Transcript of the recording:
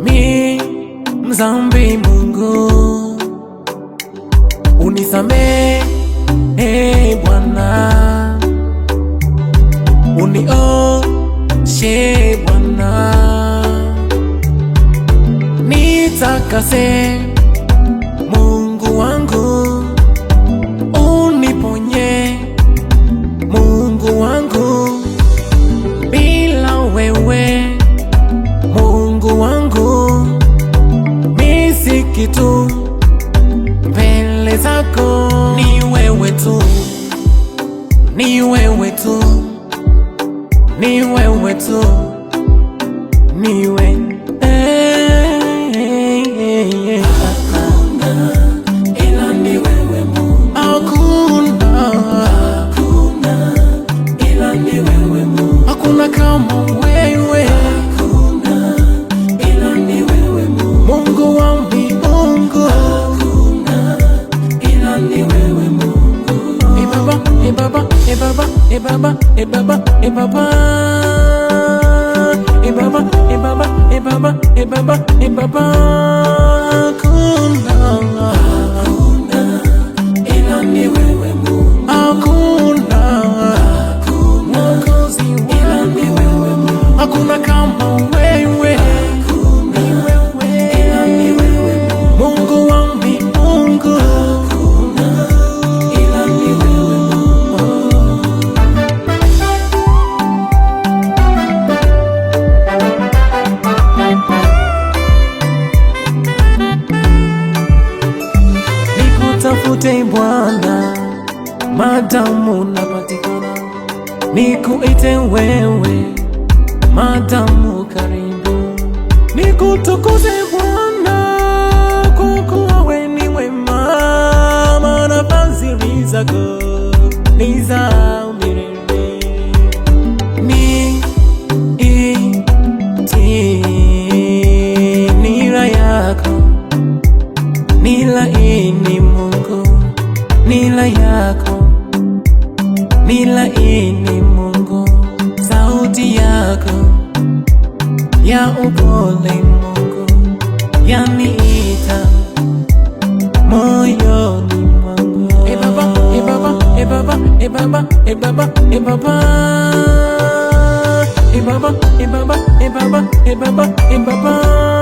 mimi mzambi, Mungu unisamehe Bwana, unioshe Bwana, nitakase Mungu wangu, uniponye Mungu wangu, bila wewe Mungu wangu mimi si kitu mbele zako. Ni wewe tu, ni wewe tu, ni wewe tu, ni wewe. Hakuna ila ni wewe Mungu. Hakuna ila ni wewe Mungu. Hakuna kama wewe. Hakuna ila ni wewe Mungu. Mungu wa mbingu. Hakuna ila ni wewe Mungu. E Baba, e Baba, e Baba, e Baba, e Baba, e Baba, e Baba, e Baba, e Baba, e Baba, e Baba. Hakuna ila ni wewe Mungu. Hakuna Mwokozi Ila ni wewe Mungu. hakuna kama wewe. Hakuna ila ni wewe Mungu. Mungu wa mbingu. Hakuna ila ni wewe Mungu. Nikutafute Bwana madamu napatikana, nikuite wewe madamu karibu, nikutukuze Bwana kwa kuwa wewe ni mwema, maana fadhili zako ni za milele. Niitie nira yako, nilaini Mungu, nila yako, nilaini Mungu, sauti yako ya upole Mungu yaniita moyoni mwangu. E Baba, e Baba, e Baba, e Baba, e Baba, e Baba, e Baba, e Baba, e Baba, e Baba, e Baba.